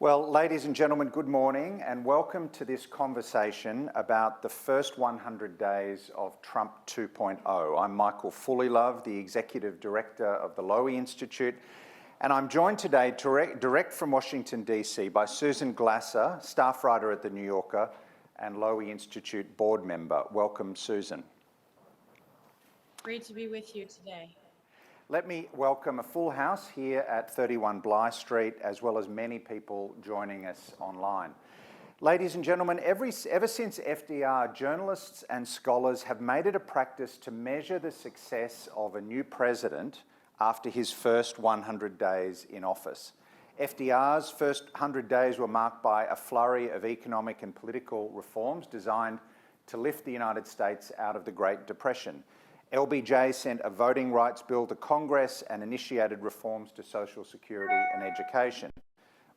Well, ladies and gentlemen, good morning and welcome to this conversation about the first 100 days of Trump 2.0. I'm Michael Fullilove, the Executive Director of the Lowy Institute, and I'm joined today direct from Washington, D.C. by Susan Glasser, staff writer at The New Yorker and Lowy Institute board member. Welcome, Susan. Great to be with you today. Let me welcome a full house here at 31 Bligh Street, as well as many people joining us online. Ladies and gentlemen, ever since FDR, journalists and scholars have made it a practice to measure the success of a new president after his first 100 days in office. FDR's first 100 days were marked by a flurry of economic and political reforms designed to lift the United States out of the Great Depression. LBJ sent a voting rights bill to Congress and initiated reforms to Social Security and education.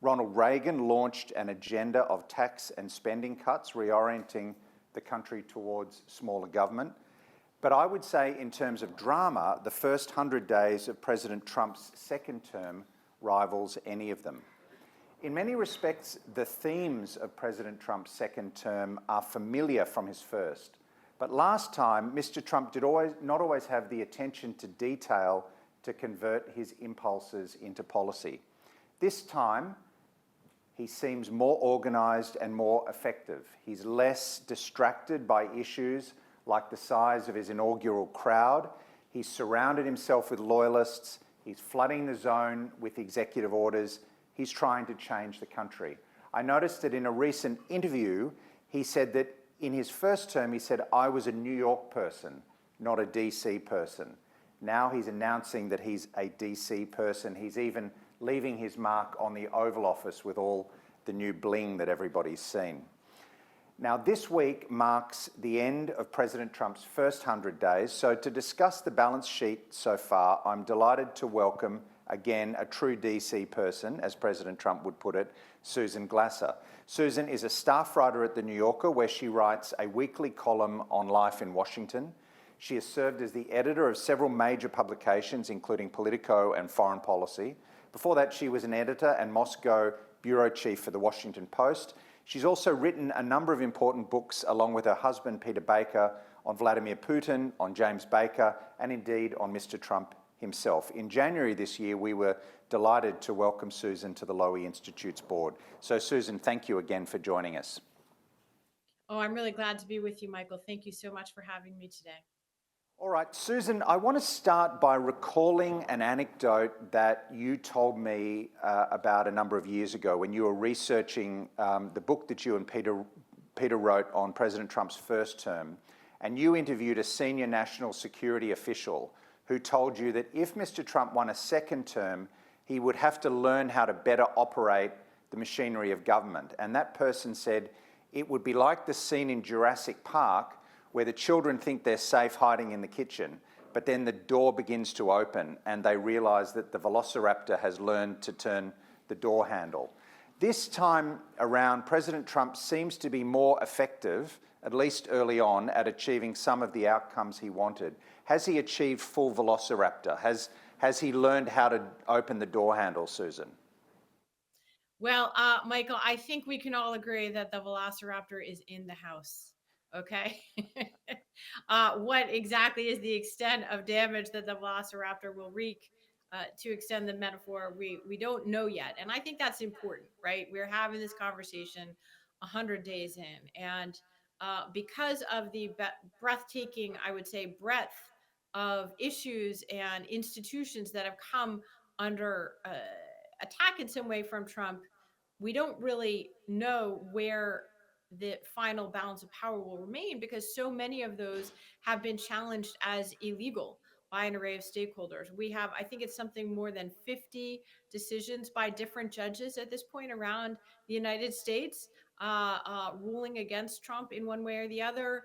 Ronald Reagan launched an agenda of tax and spending cuts, reorienting the country towards smaller government. But I would say in terms of drama, the first 100 days of President Trump's second term rivals any of them. In many respects, the themes of President Trump's second term are familiar from his first. But last time, Mr. Trump did not always have the attention to detail to convert his impulses into policy. This time, he seems more organised and more effective. He's less distracted by issues like the size of his inaugural crowd. He's surrounded himself with loyalists. He's flooding the zone with executive orders. He's trying to change the country. I noticed that in a recent interview, he said that in his first term, he said, I was a New York person, not a DC person. Now he's announcing that he's a DC person. He's even leaving his mark on the Oval Office with all the new bling that everybody's seen. Now, this week marks the end of President Trump's first 100 days. So to discuss the balance sheet so far, I'm delighted to welcome again a true DC person, as President Trump would put it, Susan Glasser. Susan is a staff writer at The New Yorker, where she writes a weekly column on life in Washington. She has served as the editor of several major publications, including Politico and Foreign Policy. Before that, she was an editor and Moscow bureau chief for The Washington Post. She's also written a number of important books, along with her husband, Peter Baker, on Vladimir Putin, on James Baker, and indeed on Mr. Trump himself. In January this year, we were delighted to welcome Susan to the Lowy Institute's board. So Susan, thank you again for joining us. Oh, I'm really glad to be with you, Michael. Thank you so much for having me today. All right, Susan, I want to start by recalling an anecdote that you told me about a number of years ago when you were researching the book that you and Peter wrote on President Trump's first term, and you interviewed a senior national security official who told you that if Mr. Trump won a second term, he would have to learn how to better operate the machinery of government. And that person said it would be like the scene in Jurassic Park where the children think they're safe hiding in the kitchen, but then the door begins to open and they realise that the velociraptor has learned to turn the door handle. This time around, President Trump seems to be more effective, at least early on, at achieving some of the outcomes he wanted. Has he achieved full velociraptor? Has he learned how to open the door handle, Susan? Well, Michael, I think we can all agree that the velociraptor is in the house. Okay. What exactly is the extent of damage that the velociraptor will wreak? To extend the metaphor, we don't know yet. And I think that's important, right? We're having this conversation 100 days in. And because of the breathtaking, I would say, breadth of issues and institutions that have come under attack in some way from Trump, we don't really know where the final balance of power will remain, because so many of those have been challenged as illegal by an array of stakeholders. We have, I think it's something more than 50 decisions by different judges at this point around the United States, ruling against Trump in one way or the other,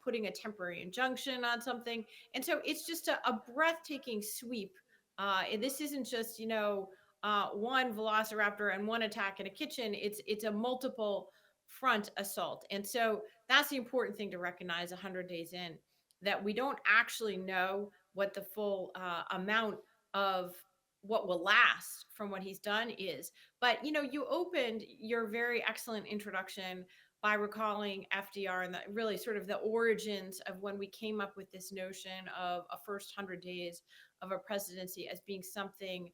putting a temporary injunction on something. And so it's just a breathtaking sweep. And this isn't just, one velociraptor and one attack in a kitchen. It's a multiple front assault. And so that's the important thing to recognize 100 days in, that we don't actually know what the full amount of what will last from what he's done is. But you opened your very excellent introduction by recalling FDR and the, really sort of the origins of when we came up with this notion of a first 100 days of a presidency as being something,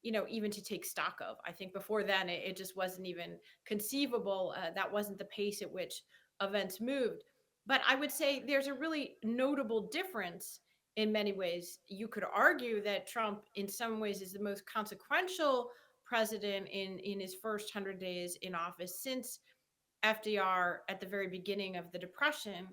even to take stock of. I think before then it just wasn't even conceivable. That wasn't the pace at which events moved. But I would say there's a really notable difference in many ways. You could argue that Trump, in some ways, is the most consequential president in his first 100 days in office since FDR at the very beginning of the Depression.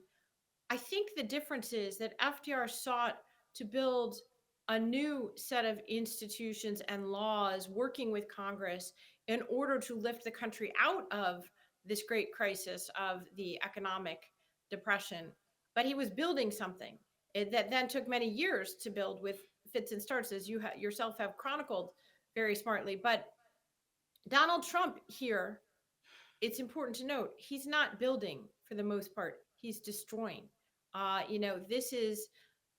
I think the difference is that FDR sought to build a new set of institutions and laws working with Congress in order to lift the country out of this great crisis of the economic depression. But he was building something that then took many years to build with fits and starts, as you yourself have chronicled very smartly. But Donald Trump here, it's important to note, he's not building for the most part. He's destroying. This is,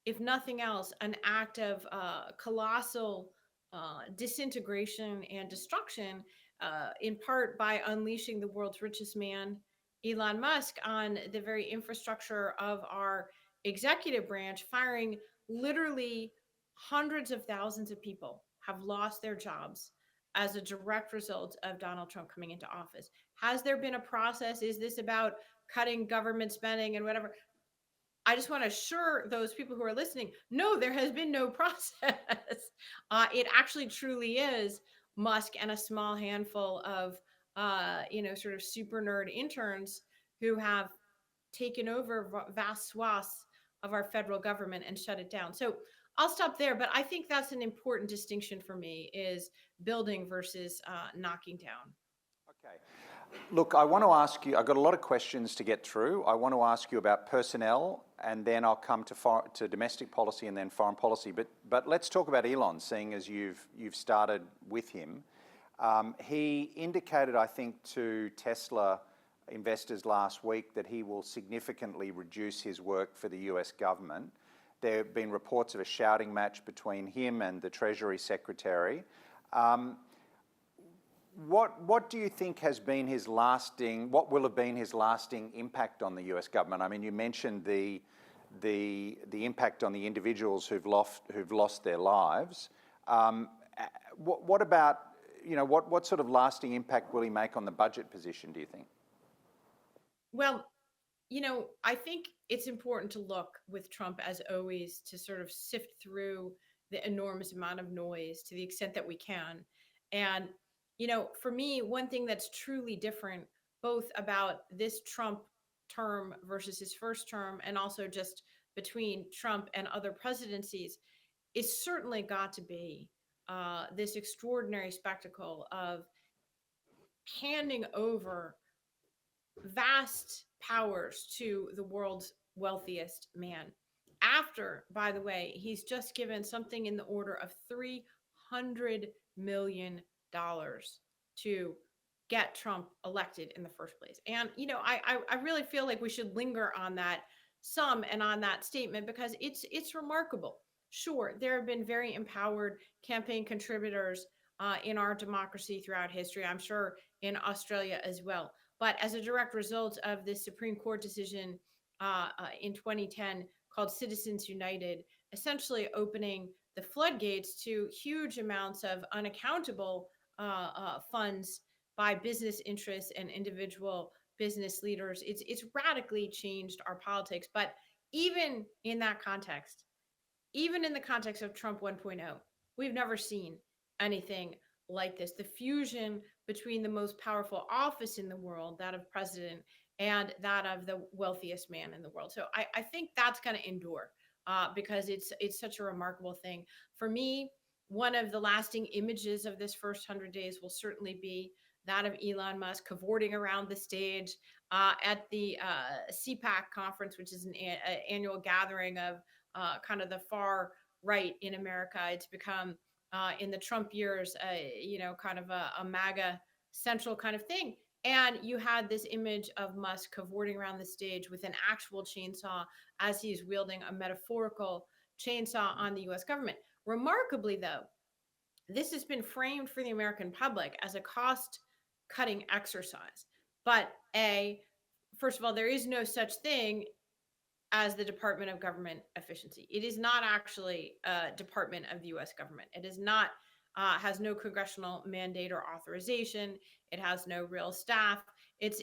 if nothing else, an act of colossal disintegration and destruction, in part by unleashing the world's richest man, Elon Musk, on the very infrastructure of our executive branch, firing literally hundreds of thousands of people have lost their jobs as a direct result of Donald Trump coming into office. Has there been a process? Is this about cutting government spending and whatever? I just want to assure those people who are listening, no, there has been no process. It actually truly is Musk and a small handful of, sort of super nerd interns who have taken over vast swaths of our federal government and shut it down. So I'll stop there, but I think that's an important distinction for me, is building versus knocking down. Okay. Look, I want to ask you, I've got a lot of questions to get through. I want to ask you about personnel, and then I'll come to domestic policy and then foreign policy. But let's talk about Elon, seeing as you've started with him. He indicated, I think, to Tesla investors last week that he will significantly reduce his work for the US government. There have been reports of a shouting match between him and the Treasury Secretary. What do you think has been what will have been his lasting impact on the US government? I mean, you mentioned the impact on the individuals who've lost their lives. What about, what sort of lasting impact will he make on the budget position, do you think? Well, I think it's important to look with Trump, as always, to sort of sift through the enormous amount of noise to the extent that we can. And, for me, one thing that's truly different, both about this Trump term versus his first term, and also just between Trump and other presidencies, is certainly got to be this extraordinary spectacle of handing over vast powers to the world's wealthiest man. After, by the way, he's just given something in the order of $300 million to get Trump elected in the first place. And, I really feel like we should linger on that sum and on that statement, because it's remarkable. Sure, there have been very empowered campaign contributors in our democracy throughout history, I'm sure in Australia as well. But as a direct result of this Supreme Court decision in 2010 called Citizens United, essentially opening the floodgates to huge amounts of unaccountable funds by business interests and individual business leaders, it's radically changed our politics. But even in that context, even in the context of Trump 1.0, we've never seen anything like this. The fusion between the most powerful office in the world, that of president, and that of the wealthiest man in the world. So I think that's going to endure because it's such a remarkable thing. For me, one of the lasting images of this first 100 days will certainly be that of Elon Musk cavorting around the stage at the CPAC conference, which is an annual gathering of kind of the far right in America. It's become in the Trump years, kind of a MAGA central kind of thing. And you had this image of Musk cavorting around the stage with an actual chainsaw as he's wielding a metaphorical chainsaw on the US government. Remarkably, though, this has been framed for the American public as a cost cutting exercise. But first of all, there is no such thing as the Department of Government Efficiency. It is not actually a department of the US government. It is not, has no congressional mandate or authorization. It has no real staff. It's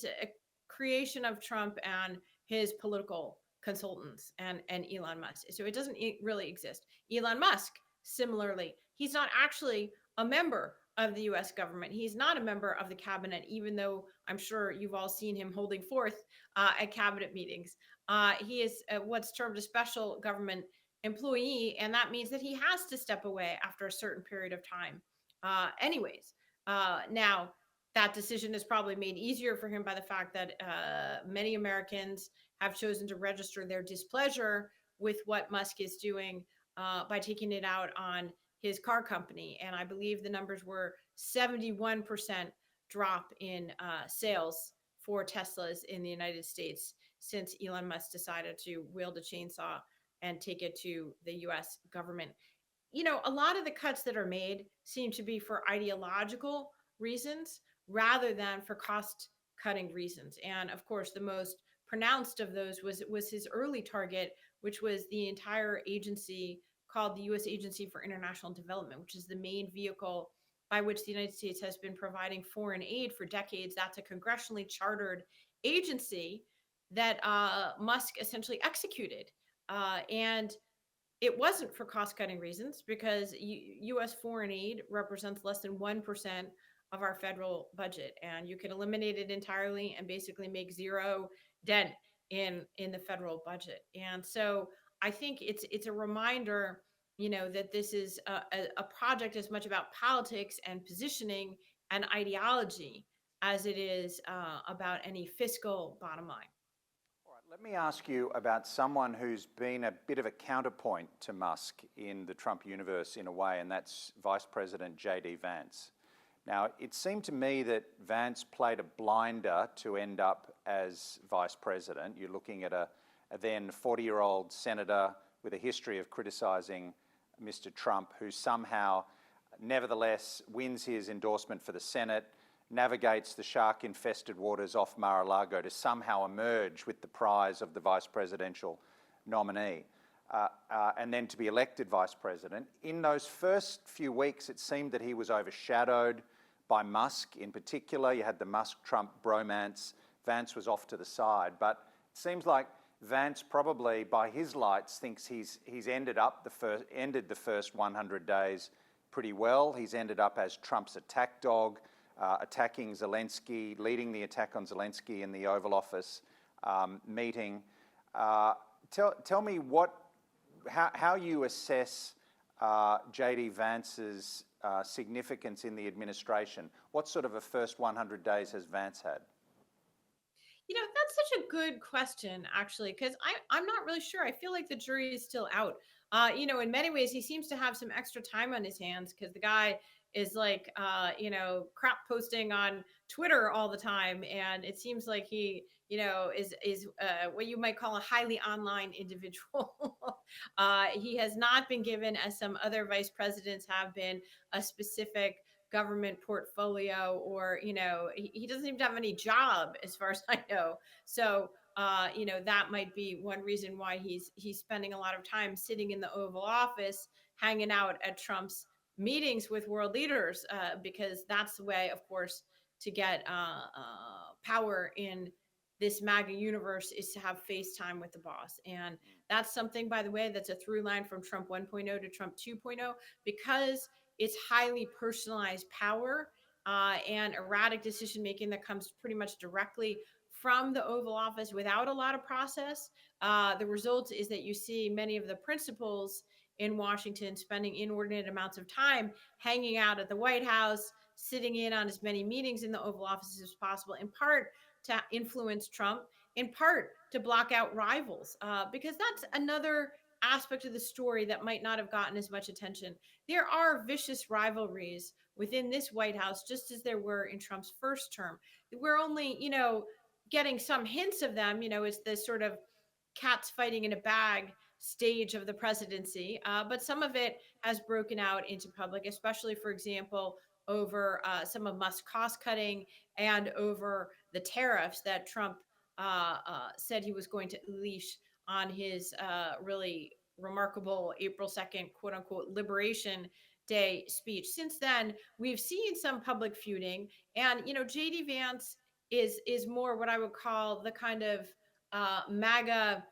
a creation of Trump and his political consultants and Elon Musk. So it doesn't really exist. Elon Musk, similarly, he's not actually a member of the US government. He's not a member of the cabinet, even though I'm sure you've all seen him holding forth at cabinet meetings. He is what's termed a special government employee, and that means that he has to step away after a certain period of time. Anyways, now that decision is probably made easier for him by the fact that many Americans have chosen to register their displeasure with what Musk is doing by taking it out on his car company. And I believe the numbers were 71% drop in sales for Teslas in the United States since Elon Musk decided to wield a chainsaw and take it to the US government. You know, a lot of the cuts that are made seem to be for ideological reasons rather than for cost cutting reasons. And of course, the most pronounced of those was his early target, which was the entire agency called the US Agency for International Development, which is the main vehicle by which the United States has been providing foreign aid for decades. That's a congressionally chartered agency that Musk essentially executed. And it wasn't for cost cutting reasons because US foreign aid represents less than 1% of our federal budget. And you can eliminate it entirely and basically make zero dent in the federal budget. And so I think it's a reminder, you know, that this is a project as much about politics and positioning and ideology as it is about any fiscal bottom line. All right, let me ask you about someone who's been a bit of a counterpoint to Musk in the Trump universe in a way, and that's Vice President J.D. Vance. Now, it seemed to me that Vance played a blinder to end up as vice president. You're looking at a then 40-year-old senator with a history of criticising Mr. Trump, who somehow nevertheless wins his endorsement for the Senate, navigates the shark-infested waters off Mar-a-Lago to somehow emerge with the prize of the vice presidential nominee, and then to be elected vice president. In those first few weeks, it seemed that he was overshadowed by Musk in particular. You had the Musk-Trump bromance. Vance was off to the side. But it seems like Vance probably, by his lights, thinks he's ended the first 100 days pretty well. He's ended up as Trump's attack dog, attacking Zelensky, leading the attack on Zelensky in the Oval Office meeting. Tell me how you assess J.D. Vance's significance in the administration. What sort of a first 100 days has Vance had? You know, that's such a good question, actually, because I'm not really sure. I feel like the jury is still out. You know, in many ways, he seems to have some extra time on his hands because the guy is like, you know, crap posting on Twitter all the time, and it seems like he, you know, is what you might call a highly online individual. He has not been given, as some other vice presidents have been, a specific government portfolio, or you know, he doesn't even have any job as far as I know. So you know, that might be one reason why he's spending a lot of time sitting in the Oval Office hanging out at Trump's meetings with world leaders, because that's the way, of course, to get power in this MAGA universe is to have FaceTime with the boss. And that's something, by the way, that's a through line from Trump 1.0 to Trump 2.0, because it's highly personalized power and erratic decision making that comes pretty much directly from the Oval Office without a lot of process. The result is that you see many of the principals in Washington spending inordinate amounts of time hanging out at the White House, sitting in on as many meetings in the Oval Office as possible, in part to influence Trump, in part to block out rivals, because that's another aspect of the story that might not have gotten as much attention. There are vicious rivalries within this White House, just as there were in Trump's first term. We're only, you know, getting some hints of them. You know, it's this sort of cats fighting in a bag stage of the presidency, but some of it has broken out into public, especially, for example, over some of Musk's cost cutting and over the tariffs that Trump said he was going to unleash on his really remarkable April 2nd, quote unquote, Liberation Day speech. Since then, we've seen some public feuding, and JD Vance is more what I would call the kind of MAGA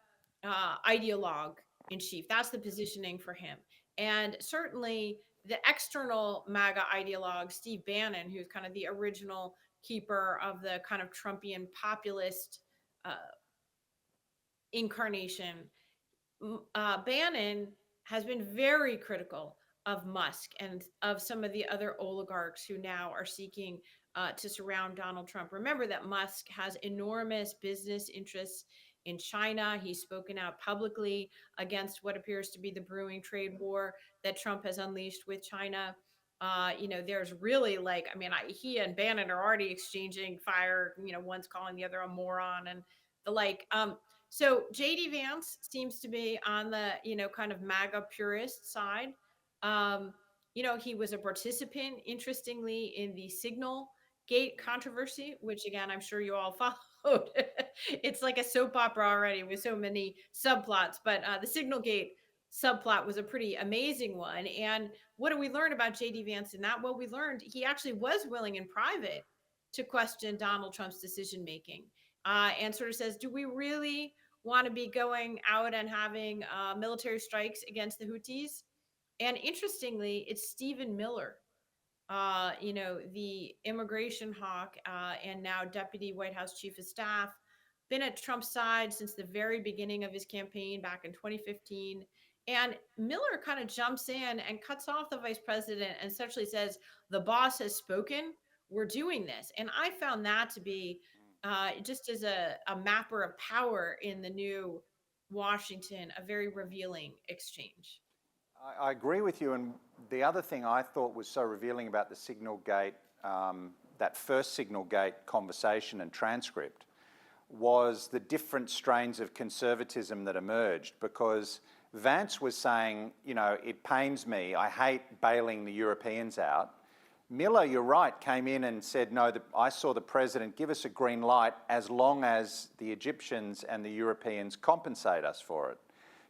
ideologue in chief. That's the positioning for him. And certainly the external MAGA ideologue, Steve Bannon, who's kind of the original keeper of the kind of Trumpian populist uh, incarnation, Bannon has been very critical of Musk and of some of the other oligarchs who now are seeking to surround Donald Trump. Remember that Musk has enormous business interests in China. He's spoken out publicly against what appears to be the brewing trade war that Trump has unleashed with China. There's really he and Bannon are already exchanging fire. One's calling the other a moron and the like. So JD Vance seems to be on the, kind of MAGA purist side. Um, he was a participant, interestingly, in the Signalgate controversy, which again, I'm sure you all followed. It's like a soap opera already with so many subplots, but the Signalgate subplot was a pretty amazing one. And what do we learn about JD Vance in that? Well, we learned he actually was willing in private to question Donald Trump's decision making, and sort of says, do we really want to be going out and having military strikes against the Houthis? And interestingly, it's Stephen Miller, the immigration hawk and now deputy White House chief of staff, been at Trump's side since the very beginning of his campaign back in 2015. And Miller kind of jumps in and cuts off the vice president and essentially says, the boss has spoken. We're doing this. And I found that to be just as a mapper of power in the new Washington, a very revealing exchange. I agree with you. And the other thing I thought was so revealing about the Signalgate, that first Signalgate conversation and transcript, was the different strains of conservatism that emerged, because Vance was saying, it pains me, I hate bailing the Europeans out. Miller, you're right, came in and said, no, I saw the president give us a green light as long as the Egyptians and the Europeans compensate us for it.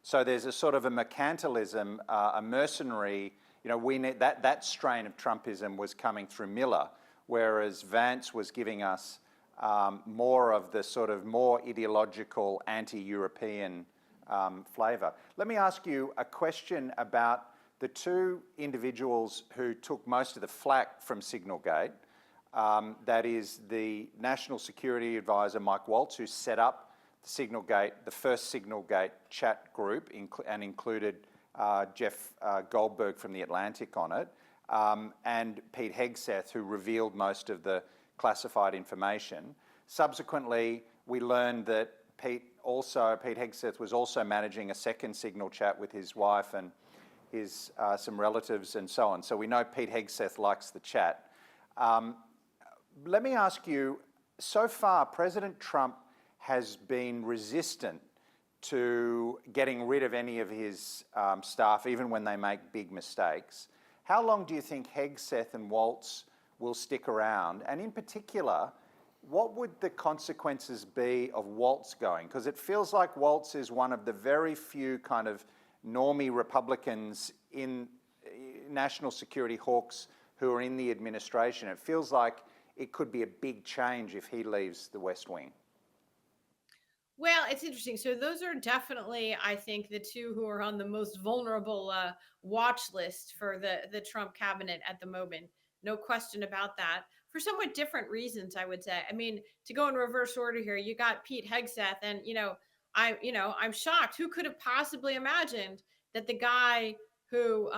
So there's a sort of a mercantilism, a mercenary, we need that strain of Trumpism was coming through Miller, whereas Vance was giving us more of the sort of more ideological anti-European flavour. Let me ask you a question about the two individuals who took most of the flack from Signalgate. That is the National Security Advisor, Mike Waltz, who set up Signalgate, the first Signalgate chat group, and included Jeff Goldberg from The Atlantic on it, and Pete Hegseth, who revealed most of the classified information. Subsequently, we learned that Pete Hegseth was also managing a second Signal chat with his wife and his some relatives and so on. So we know Pete Hegseth likes the chat. Let me ask you, so far President Trump has been resistant to getting rid of any of his staff, even when they make big mistakes. How long do you think Hegseth and Waltz will stick around? And in particular, what would the consequences be of Waltz going? Because it feels like Waltz is one of the very few kind of normie Republicans in national security hawks who are in the administration. It feels like it could be a big change if he leaves the West Wing. Well, it's interesting. So those are definitely, I think, the two who are on the most vulnerable watch list for the Trump cabinet at the moment. No question about that. For somewhat different reasons, I would say. I mean, to go in reverse order here, you got Pete Hegseth, and I'm shocked. Who could have possibly imagined that the guy who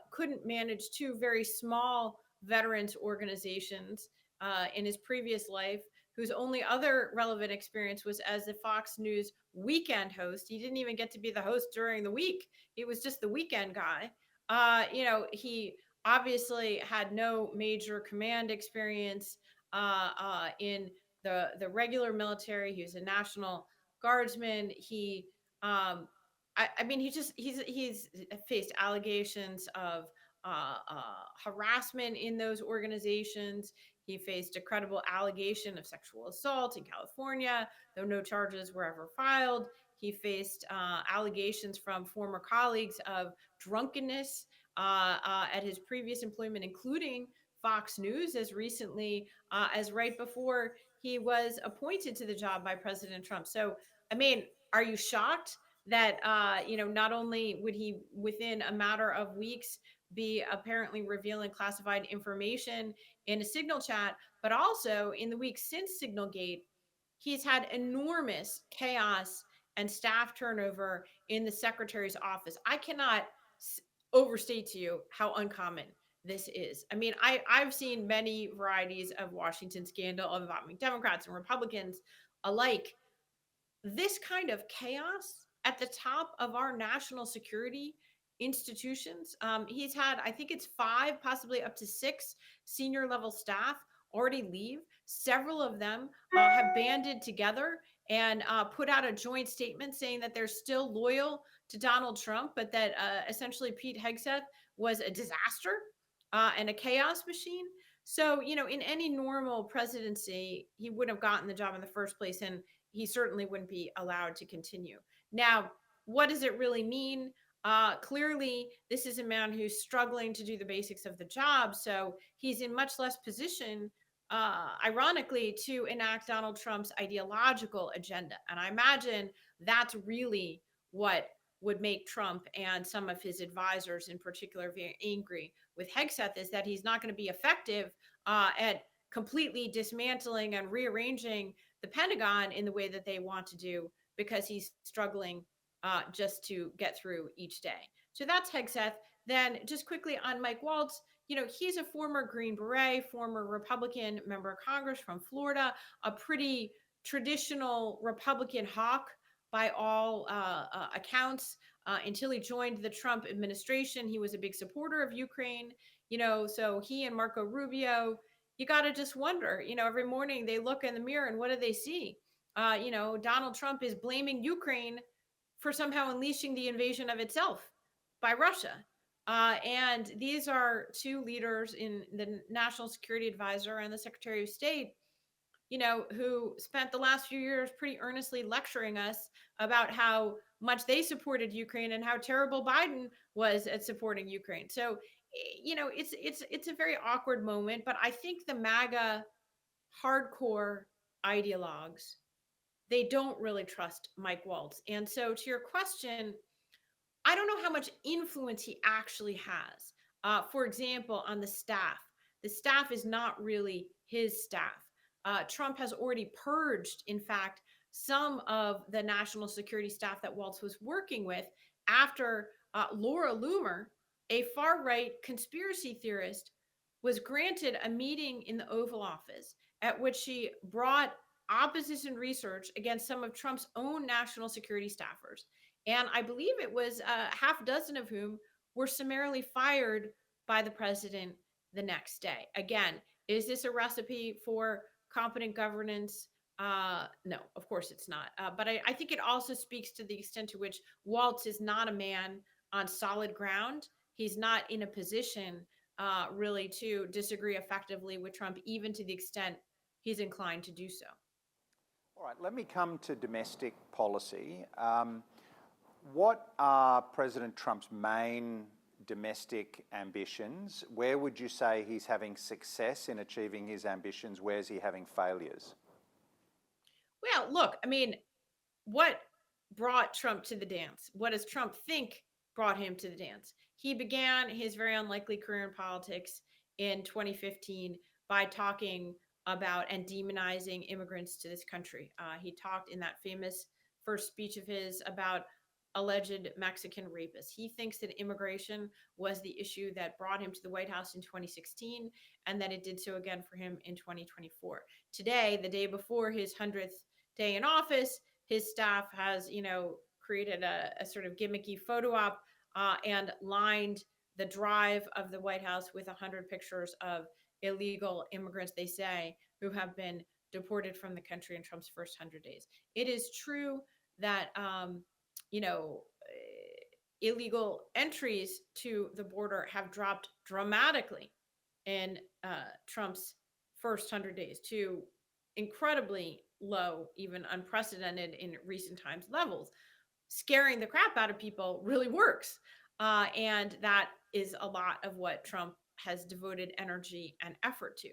couldn't manage two very small veterans organizations in his previous life, whose only other relevant experience was as the Fox News weekend host. He didn't even get to be the host during the week. He was just the weekend guy. He obviously had no major command experience in the regular military. He was a National Guardsman. He I mean, he's faced allegations of harassment in those organizations. He faced a credible allegation of sexual assault in California, though no charges were ever filed. He faced allegations from former colleagues of drunkenness at his previous employment, including Fox News, as recently as right before he was appointed to the job by President Trump. So, I mean, are you shocked that not only would he within a matter of weeks be apparently revealing classified information in a Signal chat, but also in the weeks since Signalgate, he's had enormous chaos and staff turnover in the secretary's office. I cannot overstate to you how uncommon this is. I mean, I've seen many varieties of Washington scandal involving Democrats and Republicans alike. This kind of chaos at the top of our national security institutions. He's had, I think it's five, possibly up to six senior level staff already leave. Several of them have banded together and put out a joint statement saying that they're still loyal to Donald Trump, but that essentially Pete Hegseth was a disaster and a chaos machine. So, in any normal presidency, he would have gotten the job in the first place, and he certainly wouldn't be allowed to continue. Now, what does it really mean? Clearly, this is a man who's struggling to do the basics of the job. So he's in much less position, ironically, to enact Donald Trump's ideological agenda. And I imagine that's really what would make Trump and some of his advisors in particular very angry with Hegseth, is that he's not going to be effective at completely dismantling and rearranging the Pentagon in the way that they want to do, because he's struggling just to get through each day. So that's Hegseth. Then just quickly on Mike Waltz, he's a former Green Beret, former Republican member of Congress from Florida, a pretty traditional Republican hawk by all accounts. Until he joined the Trump administration, he was a big supporter of Ukraine. So he and Marco Rubio, you got to just wonder, every morning they look in the mirror and what do they see? Donald Trump is blaming Ukraine for somehow unleashing the invasion of itself by Russia. And these are two leaders in the National Security Advisor and the Secretary of State, who spent the last few years pretty earnestly lecturing us about how much they supported Ukraine and how terrible Biden was at supporting Ukraine. So, it's a very awkward moment, but I think the MAGA hardcore ideologues, they don't really trust Mike Waltz. And so, to your question, I don't know how much influence he actually has. For example, on the staff is not really his staff. Trump has already purged, in fact, some of the national security staff that Waltz was working with after Laura Loomer, a far right conspiracy theorist, was granted a meeting in the Oval Office at which she brought opposition research against some of Trump's own national security staffers. And I believe it was a half dozen of whom were summarily fired by the president the next day. Again, is this a recipe for competent governance? No, of course it's not. But I think it also speaks to the extent to which Waltz is not a man on solid ground. He's not in a position really to disagree effectively with Trump, even to the extent he's inclined to do so. All right, let me come to domestic policy. What are President Trump's main domestic ambitions? Where would you say he's having success in achieving his ambitions? Where's he having failures? Well, look, I mean, what brought Trump to the dance? What does Trump think brought him to the dance? He began his very unlikely career in politics in 2015 by talking about and demonizing immigrants to this country. He talked in that famous first speech of his about alleged Mexican rapists. He thinks that immigration was the issue that brought him to the White House in 2016, and that it did so again for him in 2024. Today, the day before his 100th day in office, his staff has, created a sort of gimmicky photo op and lined the drive of the White House with 100 pictures of illegal immigrants, they say, who have been deported from the country in Trump's first 100 days. It is true that, you know, illegal entries to the border have dropped dramatically in Trump's first 100 days to incredibly low, even unprecedented in recent times levels. Scaring the crap out of people really works. And that is a lot of what Trump has devoted energy and effort to.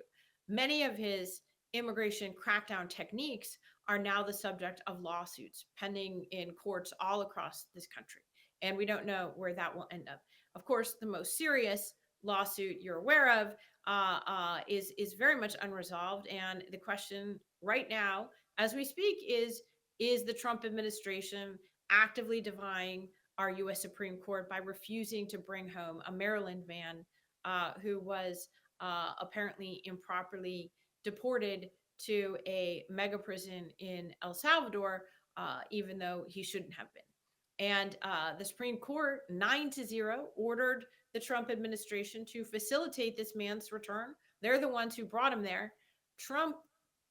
Many of his immigration crackdown techniques are now the subject of lawsuits pending in courts all across this country. And we don't know where that will end up. Of course, the most serious lawsuit you're aware of is very much unresolved. And the question right now, as we speak, is the Trump administration actively defying our U.S. Supreme Court by refusing to bring home a Maryland man who was apparently improperly deported to a mega prison in El Salvador, even though he shouldn't have been. And the Supreme Court, 9-0, ordered the Trump administration to facilitate this man's return. They're the ones who brought him there. Trump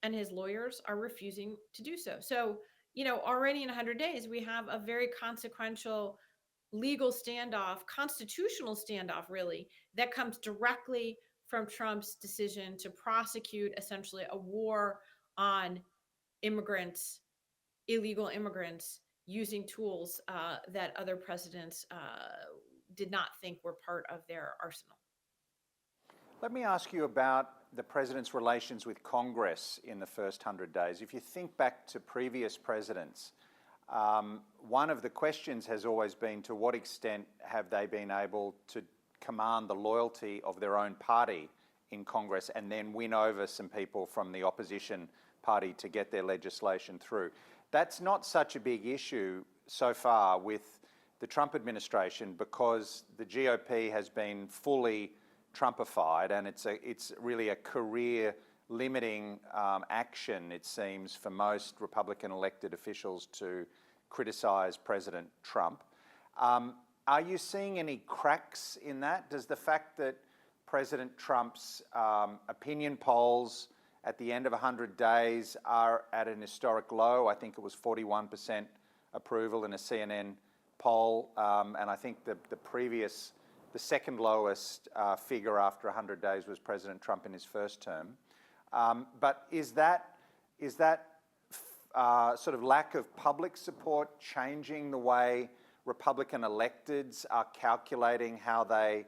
and his lawyers are refusing to do so. So, already in 100 days, we have a very consequential legal standoff, constitutional standoff, really, that comes directly from Trump's decision to prosecute essentially a war on immigrants, illegal immigrants, using tools that other presidents did not think were part of their arsenal. Let me ask you about the president's relations with Congress in the first 100 days. If you think back to previous presidents, one of the questions has always been to what extent have they been able to command the loyalty of their own party in Congress and then win over some people from the opposition party to get their legislation through. That's not such a big issue so far with the Trump administration because the GOP has been fully Trumpified, and it's really a career-limiting action, it seems, for most Republican elected officials to criticize President Trump. Are you seeing any cracks in that? Does the fact that President Trump's opinion polls at the end of 100 days are at an historic low? I think it was 41% approval in a CNN poll, and I think the second lowest figure after 100 days was President Trump in his first term. But is that sort of lack of public support changing the way Republican electeds are calculating how they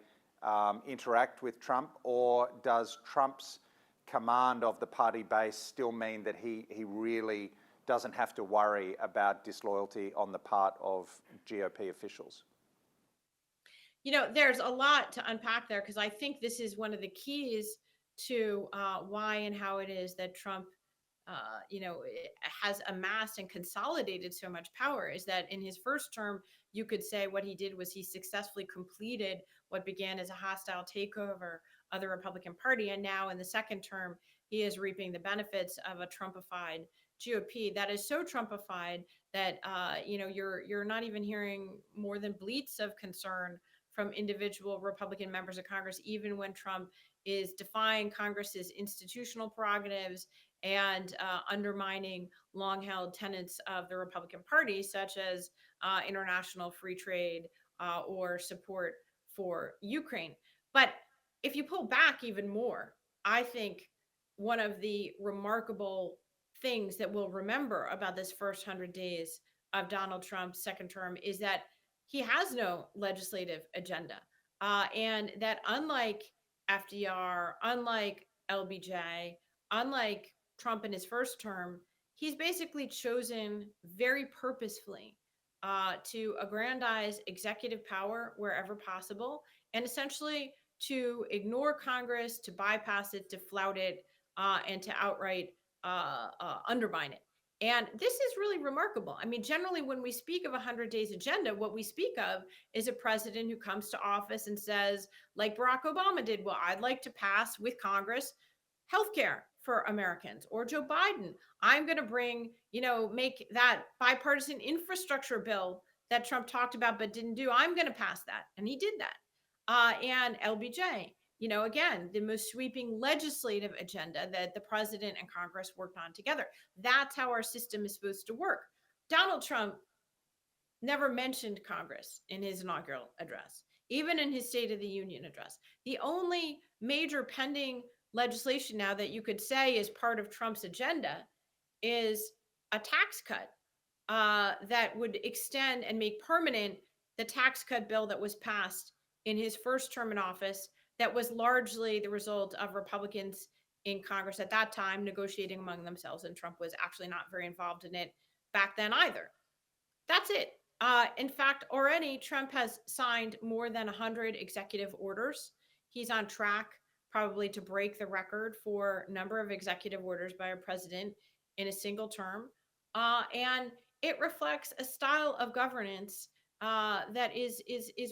interact with Trump, or does Trump's command of the party base still mean that he really doesn't have to worry about disloyalty on the part of GOP officials? There's a lot to unpack there because I think this is one of the keys to why and how it is that Trump, has amassed and consolidated so much power. Is that in his first term, you could say what he did was he successfully completed what began as a hostile takeover of the Republican Party, and now in the second term, he is reaping the benefits of a Trumpified GOP that is so Trumpified that you're not even hearing more than bleats of concern from individual Republican members of Congress, even when Trump is defying Congress's institutional prerogatives and undermining long-held tenets of the Republican Party, such as international free trade or support for Ukraine. But if you pull back even more, I think one of the remarkable things that we'll remember about this first 100 days of Donald Trump's second term is that he has no legislative agenda. And that unlike FDR, unlike LBJ, unlike Trump in his first term, he's basically chosen very purposefully to aggrandize executive power wherever possible and essentially to ignore Congress, to bypass it, to flout it, and to outright undermine it. And this is really remarkable. I mean, generally, when we speak of a 100 days agenda, what we speak of is a president who comes to office and says, like Barack Obama did, well, I'd like to pass with Congress healthcare for Americans. Or Joe Biden, I'm going to bring, make that bipartisan infrastructure bill that Trump talked about but didn't do. I'm going to pass that. And he did that. And LBJ, again, the most sweeping legislative agenda that the president and Congress worked on together. That's how our system is supposed to work. Donald Trump never mentioned Congress in his inaugural address, even in his State of the Union address. The only major pending legislation now that you could say is part of Trump's agenda is a tax cut that would extend and make permanent the tax cut bill that was passed in his first term in office, that was largely the result of Republicans in Congress at that time negotiating among themselves. And Trump was actually not very involved in it back then either. That's it. In fact, already Trump has signed more than 100 executive orders. He's on track probably to break the record for number of executive orders by a president in a single term. And it reflects a style of governance that is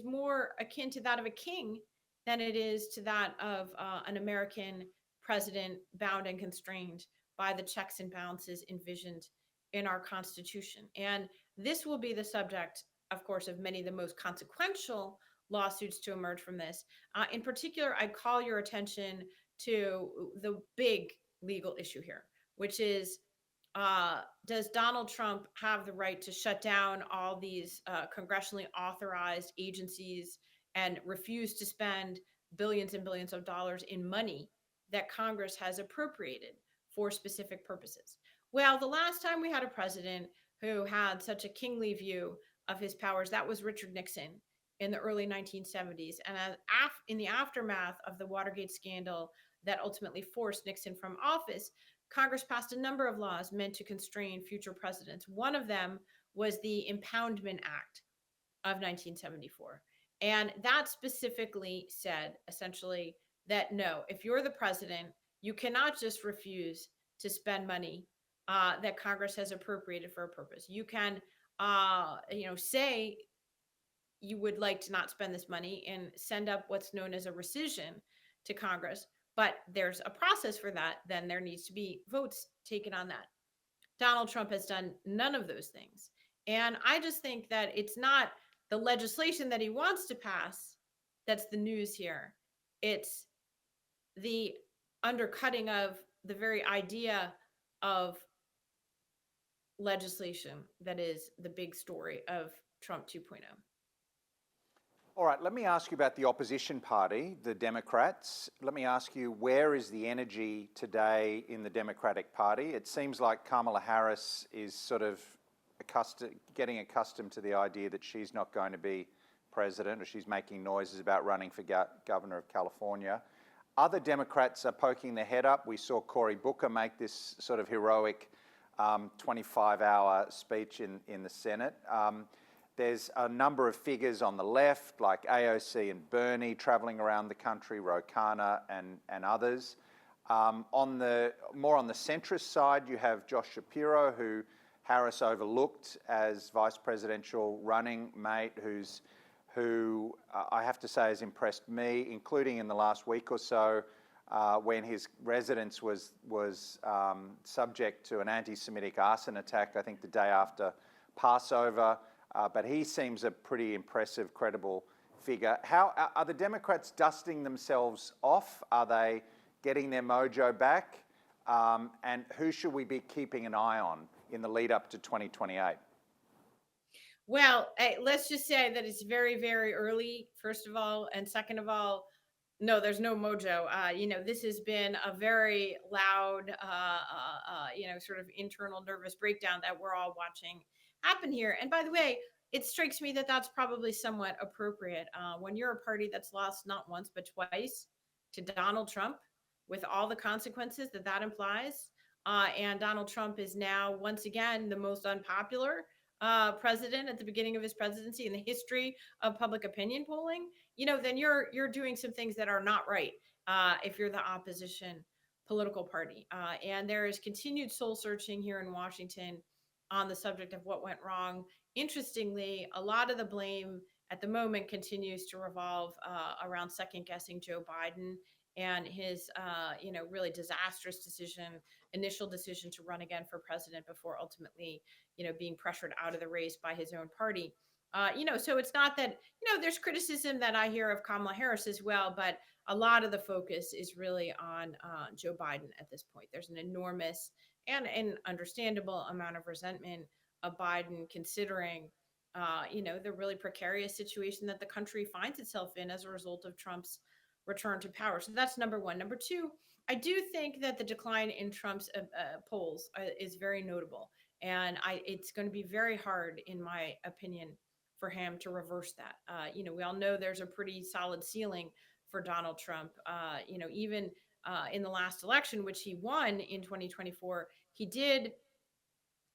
more akin to that of a king than it is to that of an American president bound and constrained by the checks and balances envisioned in our Constitution. And this will be the subject, of course, of many of the most consequential lawsuits to emerge from this. In particular, I call your attention to the big legal issue here, which is does Donald Trump have the right to shut down all these congressionally authorized agencies and refuse to spend billions and billions of dollars in money that Congress has appropriated for specific purposes? Well, the last time we had a president who had such a kingly view of his powers, that was Richard Nixon in the early 1970s. And in the aftermath of the Watergate scandal that ultimately forced Nixon from office, Congress passed a number of laws meant to constrain future presidents. One of them was the Impoundment Act of 1974. And that specifically said, essentially, that no, if you're the president, you cannot just refuse to spend money that Congress has appropriated for a purpose. You can, say you would like to not spend this money and send up what's known as a rescission to Congress, but there's a process for that. Then there needs to be votes taken on that. Donald Trump has done none of those things. And I just think that it's not the legislation that he wants to pass that's the news here. It's the undercutting of the very idea of legislation that is the big story of Trump 2.0. All right, let me ask you about the opposition party, the Democrats. Let me ask you, where is the energy today in the Democratic Party? It seems like Kamala Harris is sort of getting accustomed to the idea that she's not going to be president, or she's making noises about running for governor of California. Other Democrats are poking their head up. We saw Cory Booker make this sort of heroic 25-hour speech in the Senate. There's a number of figures on the left, like AOC and Bernie, traveling around the country, Ro Khanna and others. On the centrist side, you have Josh Shapiro, who Harris overlooked as vice presidential running mate, who I have to say has impressed me, including in the last week or so, when his residence was subject to an anti-Semitic arson attack, I think the day after Passover. But he seems a pretty impressive, credible figure. How are the Democrats dusting themselves off? Are they getting their mojo back? And who should we be keeping an eye on in the lead up to 2028? Well, let's just say that it's very, very early, first of all. And second of all, no, there's no mojo. This has been a very loud, sort of internal nervous breakdown that we're all watching happen here. And by the way, it strikes me that that's probably somewhat appropriate when you're a party that's lost not once but twice to Donald Trump, with all the consequences that implies. And Donald Trump is now once again the most unpopular president at the beginning of his presidency in the history of public opinion polling. Then you're doing some things that are not right if you're the opposition political party. And there is continued soul searching here in Washington on the subject of what went wrong. Interestingly, a lot of the blame at the moment continues to revolve around second guessing Joe Biden and his, really disastrous initial decision to run again for president before ultimately, being pressured out of the race by his own party. So it's not that, there's criticism that I hear of Kamala Harris as well, but a lot of the focus is really on Joe Biden at this point. There's an enormous and an understandable amount of resentment of Biden, considering the really precarious situation that the country finds itself in as a result of Trump's return to power. So that's number one. Number two, I do think that the decline in Trump's polls is very notable, and it's going to be very hard, in my opinion, for him to reverse that. We all know there's a pretty solid ceiling for Donald Trump. Even in the last election, which he won in 2024, he did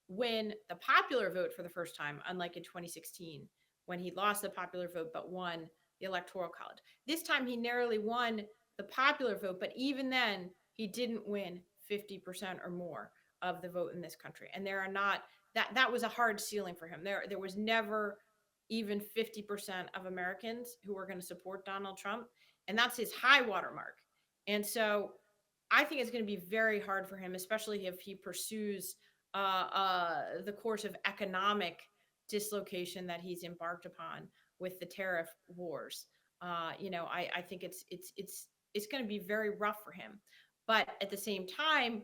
win the popular vote for the first time, unlike in 2016 when he lost the popular vote but won the electoral college. This time he narrowly won the popular vote, but even then he didn't win 50% or more of the vote in this country. And there are not that was a hard ceiling for him. There was never even 50% of Americans who were going to support Donald Trump, and that's his high watermark. And so I think it's going to be very hard for him, especially if he pursues the course of economic dislocation that he's embarked upon with the tariff wars. I think it's going to be very rough for him. But at the same time,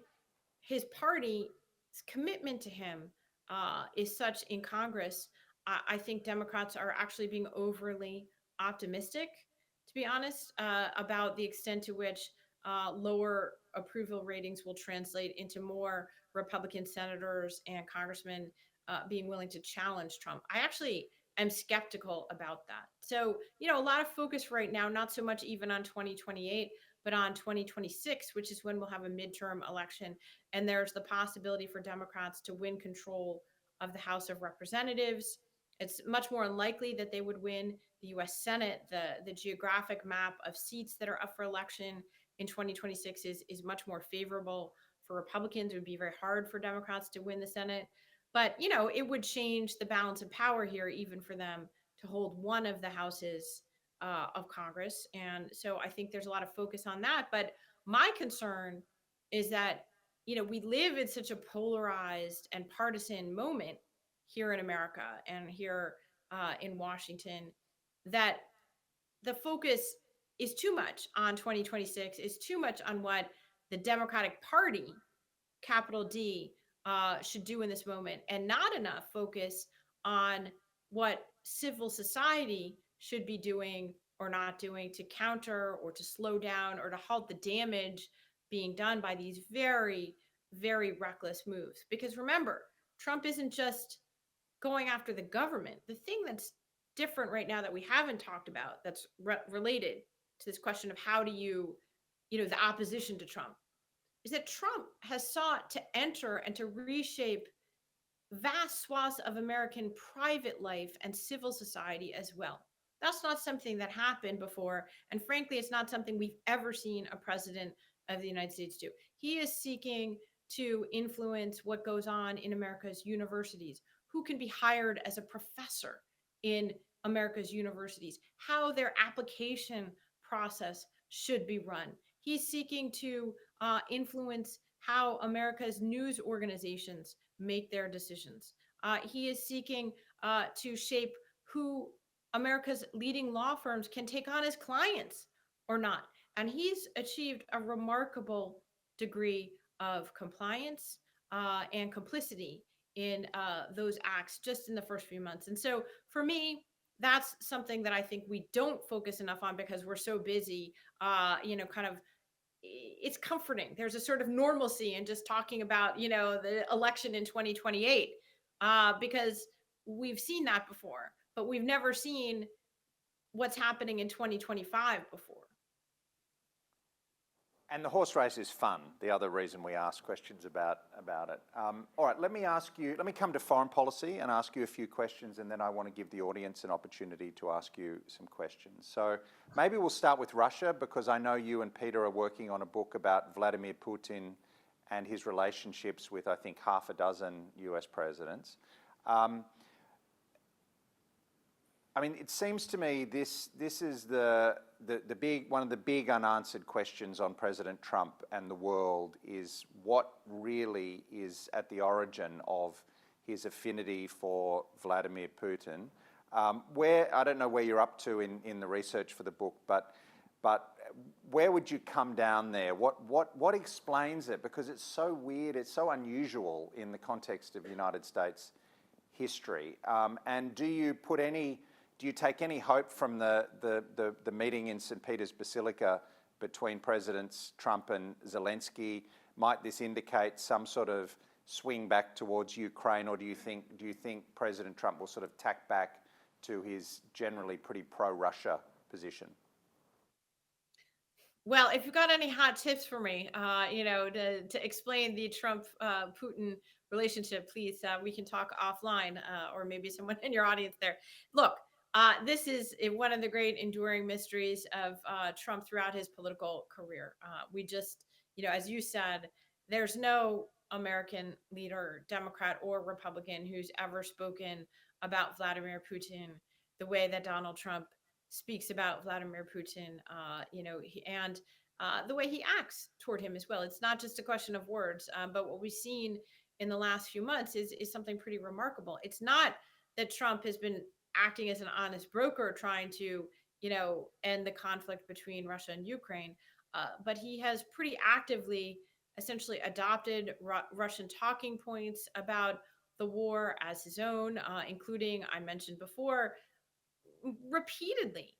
his party's commitment to him is such in Congress. I think Democrats are actually being overly optimistic, to be honest, about the extent to which lower approval ratings will translate into more Republican senators and congressmen being willing to challenge Trump. I actually am skeptical about that. So, a lot of focus right now, not so much even on 2028, but on 2026, which is when we'll have a midterm election. And there's the possibility for Democrats to win control of the House of Representatives. It's much more unlikely that they would win the U.S. Senate. The geographic map of seats that are up for election in 2026 is much more favorable for Republicans. It would be very hard for Democrats to win the Senate. But, it would change the balance of power here, even for them to hold one of the houses of Congress. And so I think there's a lot of focus on that. But my concern is that, we live in such a polarized and partisan moment here in America and here in Washington that the focus is too much on 2026, is too much on what the Democratic Party, capital D, should do in this moment, and not enough focus on what civil society should be doing or not doing to counter or to slow down or to halt the damage being done by these very, very reckless moves. Because remember, Trump isn't just going after the government. The thing that's different right now that we haven't talked about that's related to this question of how do you, the opposition to Trump, is that Trump has sought to enter and to reshape vast swaths of American private life and civil society as well. That's not something that happened before. And frankly, it's not something we've ever seen a president of the United States do. He is seeking to influence what goes on in America's universities, who can be hired as a professor in America's universities, how their application process should be run. He's seeking to influence how America's news organizations make their decisions. He is seeking to shape who America's leading law firms can take on as clients or not. And he's achieved a remarkable degree of compliance and complicity in those acts just in the first few months. And so for me, that's something that I think we don't focus enough on because we're so busy, kind of it's comforting. There's a sort of normalcy in just talking about, the election in 2028, because we've seen that before, but we've never seen what's happening in 2025 before. And the horse race is fun, the other reason we ask questions about it. All right, let me come to foreign policy and ask you a few questions, and then I want to give the audience an opportunity to ask you some questions. So maybe we'll start with Russia, because I know you and Peter are working on a book about Vladimir Putin and his relationships with, I think, half a dozen US presidents. It seems to me this is one of the big unanswered questions on President Trump and the world is what really is at the origin of his affinity for Vladimir Putin. I don't know where you're up to in the research for the book, but where would you come down there? What explains it? Because it's so weird, it's so unusual in the context of United States history. And do you take any hope from the meeting in St. Peter's Basilica between Presidents Trump and Zelensky? Might this indicate some sort of swing back towards Ukraine, or do you think President Trump will sort of tack back to his generally pretty pro-Russia position? Well, if you've got any hot tips for me, to explain the Trump Putin relationship, please, we can talk offline, or maybe someone in your audience there. Look, this is one of the great enduring mysteries of Trump throughout his political career. We just, as you said, there's no American leader, Democrat or Republican, who's ever spoken about Vladimir Putin the way that Donald Trump speaks about Vladimir Putin, and the way he acts toward him as well. It's not just a question of words, but what we've seen in the last few months is something pretty remarkable. It's not that Trump has been acting as an honest broker trying to, end the conflict between Russia and Ukraine, but he has pretty actively essentially adopted Russian talking points about the war as his own, including, I mentioned before, repeatedly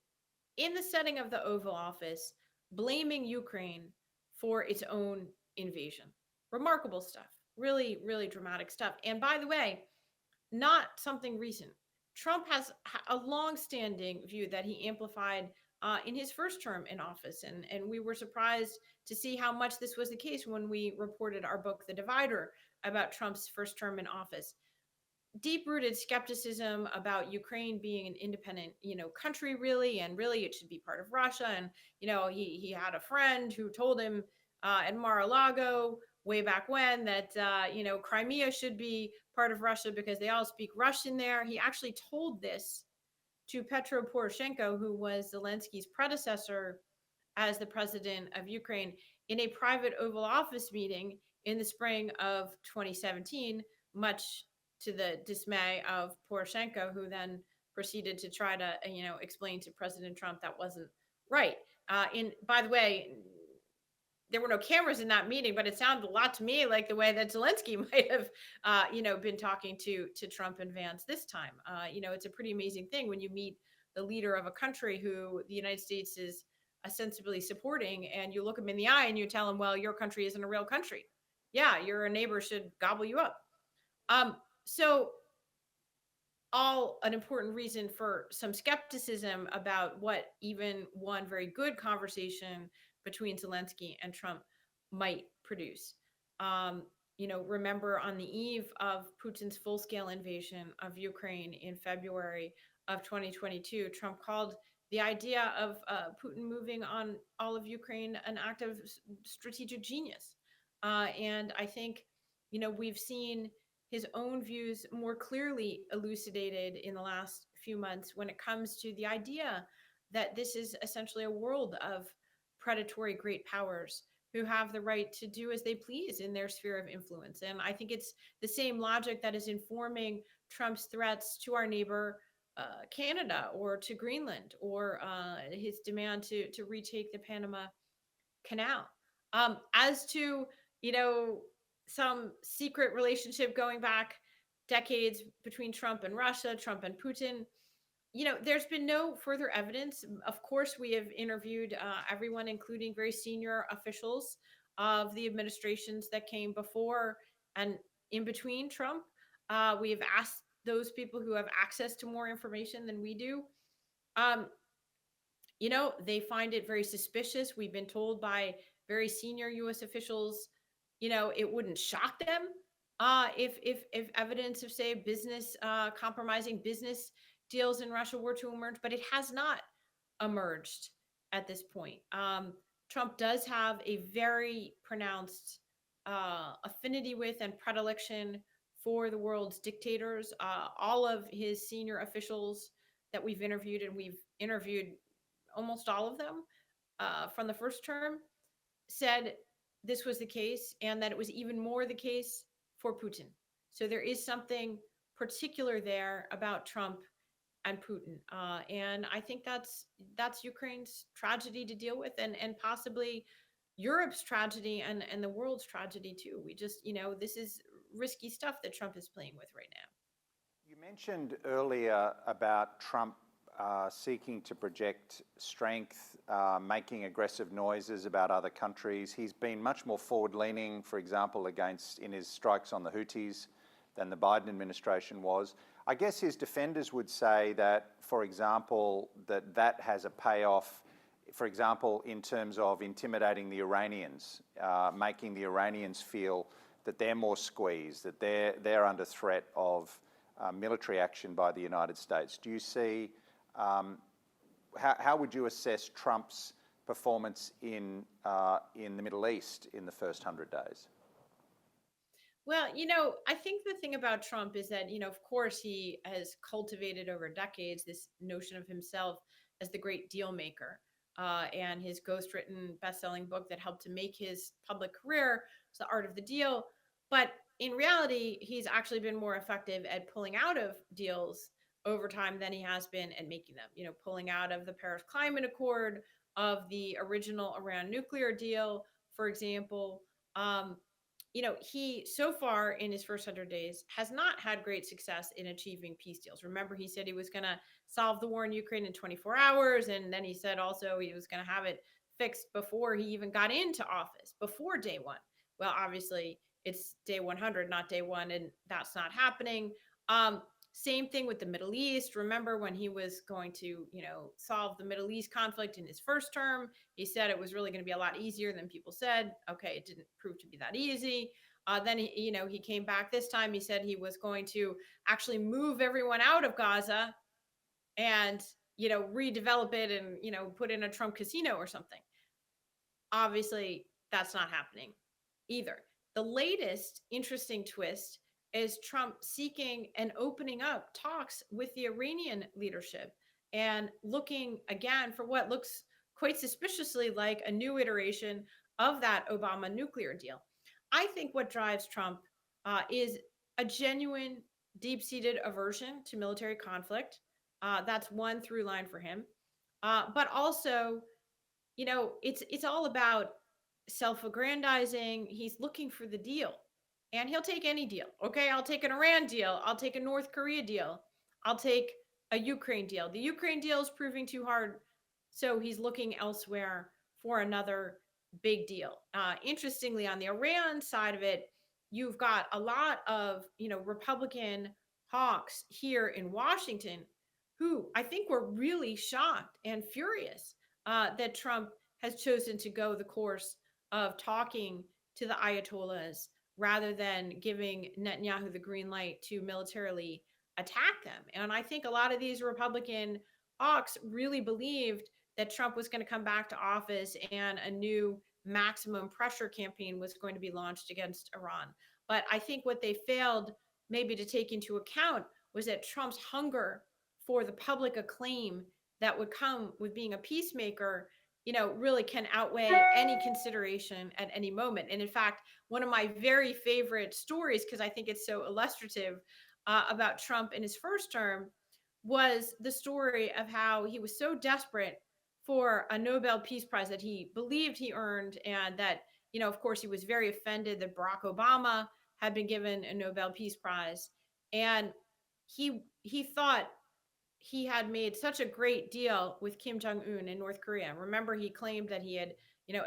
in the setting of the Oval Office, blaming Ukraine for its own invasion. Remarkable stuff. Really, really dramatic stuff. And by the way, not something recent. Trump has a long-standing view that he amplified in his first term in office, and we were surprised to see how much this was the case when we reported our book, The Divider, about Trump's first term in office. Deep-rooted skepticism about Ukraine being an independent, country, really, and really it should be part of Russia. And he had a friend who told him at Mar-a-Lago way back when that Crimea should be part of Russia because they all speak Russian there. He actually told this to Petro Poroshenko, who was Zelensky's predecessor as the president of Ukraine, in a private Oval Office meeting in the spring of 2017, much to the dismay of Poroshenko, who then proceeded to try to, explain to President Trump that wasn't right. By the way, there were no cameras in that meeting, but it sounded a lot to me like the way that Zelensky might have, been talking to Trump and Vance this time. It's a pretty amazing thing when you meet the leader of a country who the United States is ostensibly supporting, and you look him in the eye and you tell him, well, your country isn't a real country. Yeah, your neighbor should gobble you up. So all an important reason for some skepticism about what even one very good conversation between Zelensky and Trump might produce. Remember on the eve of Putin's full-scale invasion of Ukraine in February of 2022, Trump called the idea of Putin moving on all of Ukraine an act of strategic genius. And I think, we've seen his own views more clearly elucidated in the last few months when it comes to the idea that this is essentially a world of predatory great powers who have the right to do as they please in their sphere of influence. And I think it's the same logic that is informing Trump's threats to our neighbor, Canada, or to Greenland, or his demand to retake the Panama Canal. As to, some secret relationship going back decades between Trump and Russia, Trump and Putin, there's been no further evidence. Of course, we have interviewed everyone, including very senior officials of the administrations that came before and in between Trump. We have asked those people who have access to more information than we do. They find it very suspicious. We've been told by very senior U.S. officials, it wouldn't shock them if evidence of, say, business compromising business deals in Russia were to emerge, but it has not emerged at this point. Trump does have a very pronounced affinity with and predilection for the world's dictators. All of his senior officials that we've interviewed, and we've interviewed almost all of them from the first term, said this was the case, and that it was even more the case for Putin. So there is something particular there about Trump and Putin, and I think that's Ukraine's tragedy to deal with, and possibly Europe's tragedy and the world's tragedy too. We just, this is risky stuff that Trump is playing with right now. You mentioned earlier about Trump seeking to project strength, making aggressive noises about other countries. He's been much more forward-leaning, for example, in his strikes on the Houthis than the Biden administration was. I guess his defenders would say that, for example, that has a payoff, for example, in terms of intimidating the Iranians, making the Iranians feel that they're more squeezed, that they're under threat of military action by the United States. Do you see, how would you assess Trump's performance in the Middle East in the first 100 days? Well, I think the thing about Trump is that, of course, he has cultivated over decades this notion of himself as the great deal maker. And his ghost-written best-selling book that helped to make his public career was The Art of the Deal. But in reality, he's actually been more effective at pulling out of deals over time than he has been at making them. Pulling out of the Paris Climate Accord, of the original Iran nuclear deal, for example. He so far in his first 100 days has not had great success in achieving peace deals. Remember, he said he was going to solve the war in Ukraine in 24 hours. And then he said also he was going to have it fixed before he even got into office, before day one. Well, obviously, it's day 100, not day one, and that's not happening. Same thing with the Middle East. Remember when he was going to, solve the Middle East conflict in his first term, he said it was really going to be a lot easier than people said. Okay, it didn't prove to be that easy. Then he came back this time. He said he was going to actually move everyone out of Gaza and, redevelop it and, put in a Trump casino or something. Obviously, that's not happening either. The latest interesting twist is Trump seeking and opening up talks with the Iranian leadership and looking again for what looks quite suspiciously like a new iteration of that Obama nuclear deal. I think what drives Trump is a genuine, deep-seated aversion to military conflict. That's one through line for him. But also, it's all about self-aggrandizing. He's looking for the deal. And he'll take any deal. Okay, I'll take an Iran deal. I'll take a North Korea deal. I'll take a Ukraine deal. The Ukraine deal is proving too hard, so he's looking elsewhere for another big deal. Interestingly, on the Iran side of it, you've got a lot of Republican hawks here in Washington who I think were really shocked and furious that Trump has chosen to go the course of talking to the Ayatollahs rather than giving Netanyahu the green light to militarily attack them. And I think a lot of these Republican hawks really believed that Trump was going to come back to office and a new maximum pressure campaign was going to be launched against Iran. But I think what they failed maybe to take into account was that Trump's hunger for the public acclaim that would come with being a peacemaker really can outweigh any consideration at any moment. And in fact, one of my very favorite stories, because I think it's so illustrative about Trump in his first term, was the story of how he was so desperate for a Nobel Peace Prize that he believed he earned. And that, of course, he was very offended that Barack Obama had been given a Nobel Peace Prize. And he thought he had made such a great deal with Kim Jong-un in North Korea. Remember, he claimed that he had,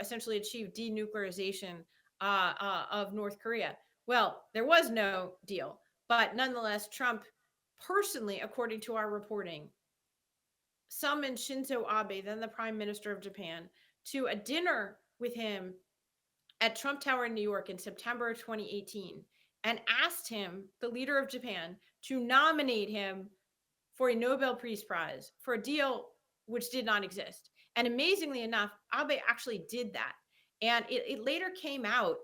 essentially achieved denuclearization of North Korea. Well, there was no deal, but nonetheless, Trump personally, according to our reporting, summoned Shinzo Abe, then the Prime Minister of Japan, to a dinner with him at Trump Tower in New York in September 2018, and asked him, the leader of Japan, to nominate him for a Nobel Peace Prize for a deal which did not exist. And amazingly enough, Abe actually did that. And it later came out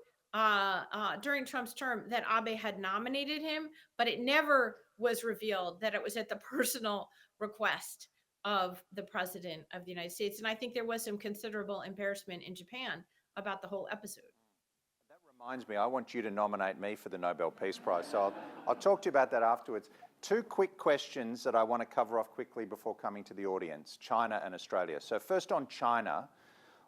during Trump's term that Abe had nominated him, but it never was revealed that it was at the personal request of the president of the United States. And I think there was some considerable embarrassment in Japan about the whole episode. That reminds me, I want you to nominate me for the Nobel Peace Prize. So I'll talk to you about that afterwards. Two quick questions that I want to cover off quickly before coming to the audience, China and Australia. So first on China,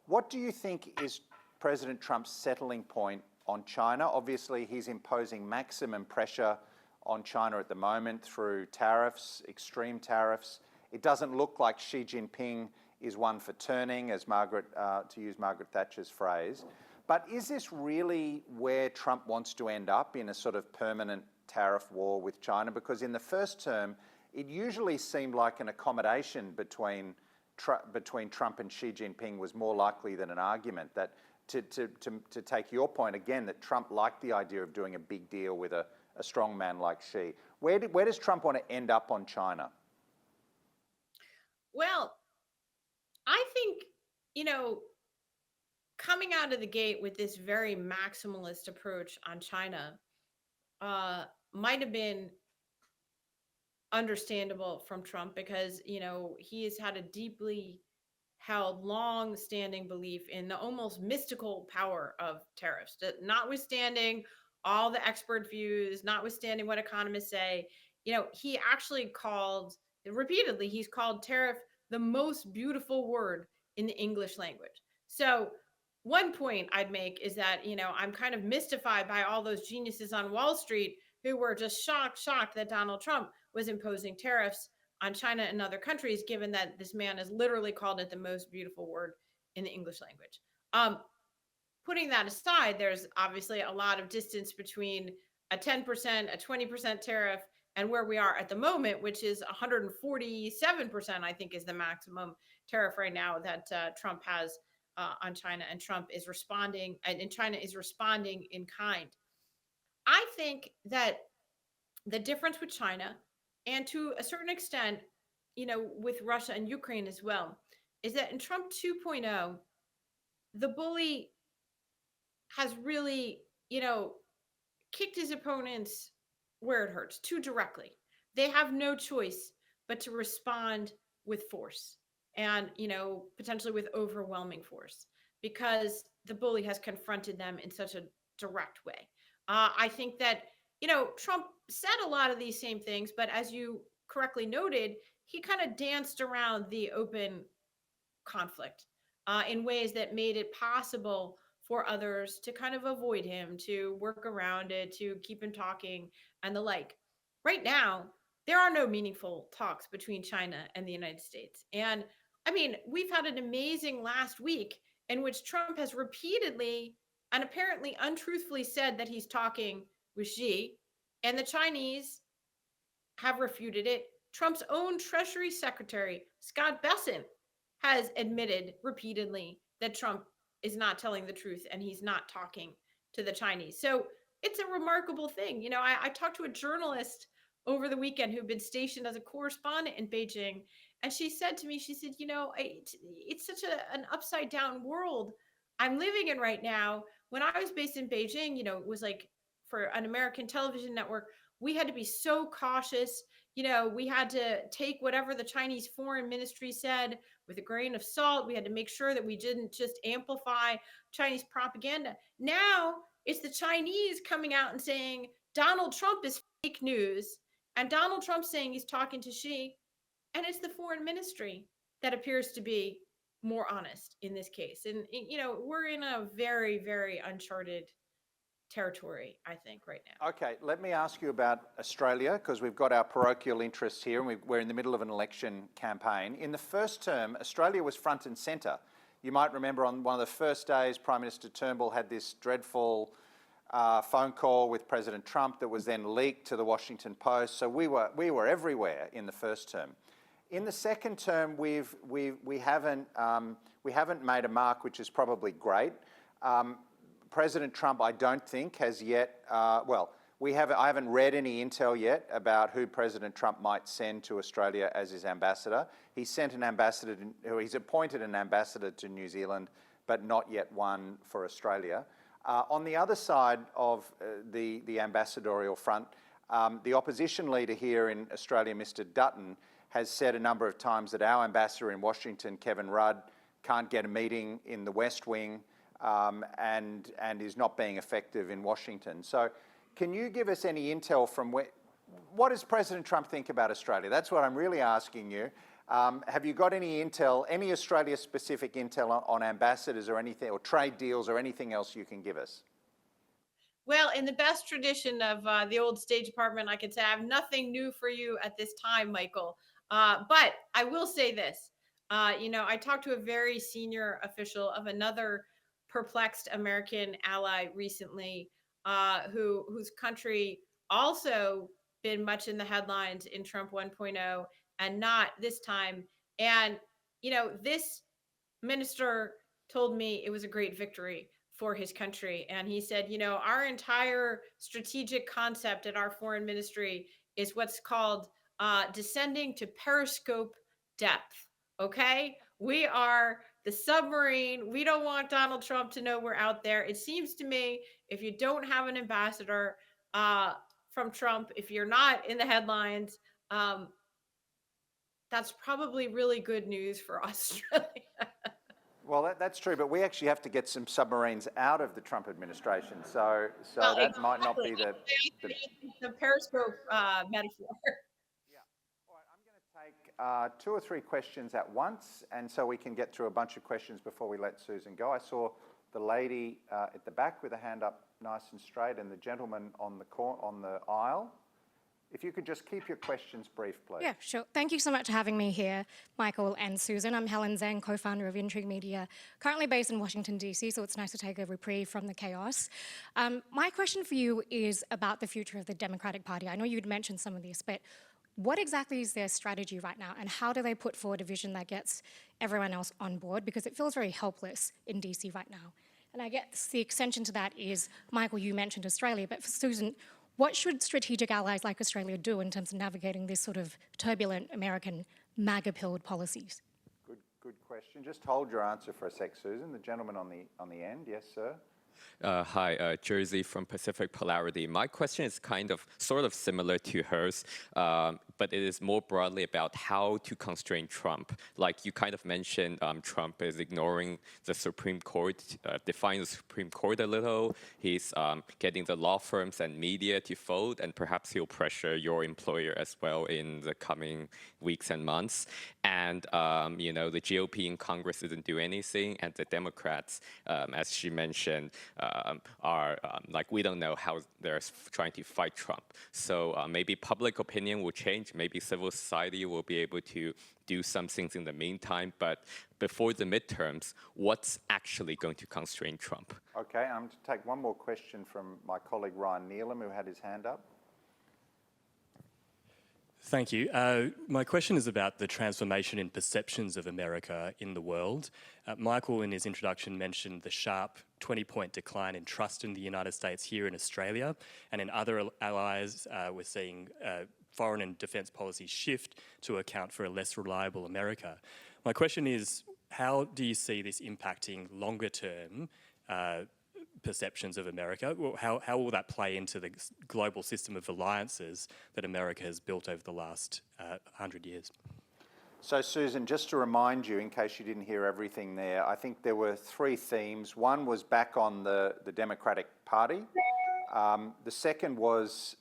what do you think is President Trump's settling point on China? Obviously, he's imposing maximum pressure on China at the moment through tariffs, extreme tariffs. It doesn't look like Xi Jinping is one for turning, as to use Margaret Thatcher's phrase. But is this really where Trump wants to end up, in a sort of permanent tariff war with China? Because in the first term, it usually seemed like an accommodation between Trump and Xi Jinping was more likely than an argument. That to take your point again, that Trump liked the idea of doing a big deal with a strong man like Xi. Where does Trump want to end up on China? Well, I think, coming out of the gate with this very maximalist approach on China might have been understandable from Trump, because, he has had a deeply held, long-standing belief in the almost mystical power of tariffs, notwithstanding all the expert views, notwithstanding what economists say. He actually he's called tariff the most beautiful word in the English language. So one point I'd make is that, I'm kind of mystified by all those geniuses on Wall Street who were just shocked that Donald Trump was imposing tariffs on China and other countries, given that this man has literally called it the most beautiful word in the English language. Putting that aside, there's obviously a lot of distance between a 10%, a 20% tariff, and where we are at the moment, which is 147%, I think, is the maximum tariff right now that Trump has on China, and China is responding in kind. I think that the difference with China, and to a certain extent, with Russia and Ukraine as well, is that in Trump 2.0, the bully has really, kicked his opponents where it hurts too directly. They have no choice but to respond with force, and, potentially with overwhelming force, because the bully has confronted them in such a direct way. I think that, Trump said a lot of these same things, but as you correctly noted, he kind of danced around the open conflict in ways that made it possible for others to kind of avoid him, to work around it, to keep him talking, and the like. Right now, there are no meaningful talks between China and the United States. And I mean, we've had an amazing last week in which Trump has repeatedly and apparently untruthfully said that he's talking with Xi, and the Chinese have refuted it. Trump's own Treasury Secretary, Scott Bessent, has admitted repeatedly that Trump is not telling the truth and he's not talking to the Chinese. So it's a remarkable thing. I talked to a journalist over the weekend who'd been stationed as a correspondent in Beijing, and she said to me, it's such an upside down world I'm living in right now. When I was based in Beijing, it was like, for an American television network, we had to be so cautious. We had to take whatever the Chinese foreign ministry said with a grain of salt. We had to make sure that we didn't just amplify Chinese propaganda. Now it's the Chinese coming out and saying Donald Trump is fake news, and Donald Trump saying he's talking to Xi, and it's the foreign ministry that appears to be more honest in this case. And, we're in a very, very uncharted territory, I think, right now. Okay, let me ask you about Australia, because we've got our parochial interests here, and we're in the middle of an election campaign. In the first term, Australia was front and centre. You might remember on one of the first days, Prime Minister Turnbull had this dreadful phone call with President Trump that was then leaked to the Washington Post. So we were everywhere in the first term. In the second term, we haven't made a mark, which is probably great. President Trump, I don't think, has yet. I haven't read any intel yet about who President Trump might send to Australia as his ambassador. He's appointed an ambassador to New Zealand, but not yet one for Australia. On the other side of the ambassadorial front, the opposition leader here in Australia, Mr. Dutton, has said a number of times that our ambassador in Washington, Kevin Rudd, can't get a meeting in the West Wing, and is not being effective in Washington. So can you give us any intel from what does President Trump think about Australia? That's what I'm really asking you. Have you got any intel, any Australia-specific intel on ambassadors or anything, or trade deals or anything else you can give us? Well, in the best tradition of the old State Department, I can say I have nothing new for you at this time, Michael. But I will say this. I talked to a very senior official of another perplexed American ally recently, whose country also been much in the headlines in Trump 1.0 and not this time. And this minister told me it was a great victory for his country. And he said, our entire strategic concept at our foreign ministry is what's called descending to periscope depth. Okay. We are the submarine. We don't want Donald Trump to know we're out there. It seems to me if you don't have an ambassador from Trump, if you're not in the headlines, um, that's probably really good news for Australia. Well, that's true, but we actually have to get some submarines out of the Trump administration. So Well, that might not exactly. be the The periscope metaphor. Yeah. All right, I'm going to take 2 or 3 questions at once, and so we can get through a bunch of questions before we let Susan go. I saw the lady at the back with a hand up nice and straight, and the gentleman on the aisle. If you could just keep your questions brief, please. Yeah, sure. Thank you so much for having me here, Michael and Susan. I'm Helen Zhang, co-founder of Intrigue Media, currently based in Washington, D.C., so it's nice to take a reprieve from the chaos. My question for you is about the future of the Democratic Party. I know you'd mentioned some of this, but what exactly is their strategy right now, and how do they put forward a vision that gets everyone else on board? Because it feels very helpless in D.C. right now. And I guess the extension to that is, Michael, you mentioned Australia, but for Susan, what should strategic allies like Australia do in terms of navigating this sort of turbulent American MAGA-pilled policies? Good question. Just hold your answer for a sec, Susan. The gentleman on the end, yes, sir. Hi, Jersey from Pacific Polarity. My question is sort of similar to hers, but it is more broadly about how to constrain Trump. Like you kind of mentioned, Trump is ignoring the Supreme Court, defying the Supreme Court a little. He's getting the law firms and media to fold, and perhaps he'll pressure your employer as well in the coming weeks and months. And, the GOP in Congress doesn't do anything, and the Democrats, as she mentioned, are we don't know how they're trying to fight Trump. So maybe public opinion will change. Maybe civil society will be able to do some things in the meantime. But before the midterms, what's actually going to constrain Trump? Okay, I'm going to take one more question from my colleague Ryan Neelam, who had his hand up. Thank you. My question is about the transformation in perceptions of America in the world. Michael, in his introduction, mentioned the sharp 20-point decline in trust in the United States here in Australia, and in other allies, we're seeing foreign and defence policy shift to account for a less reliable America. My question is, how do you see this impacting longer-term perceptions of America? Well, how will that play into the global system of alliances that America has built over the last 100 years? So, Susan, just to remind you, in case you didn't hear everything there, I think there were 3 themes. One was back on the Democratic Party. The second was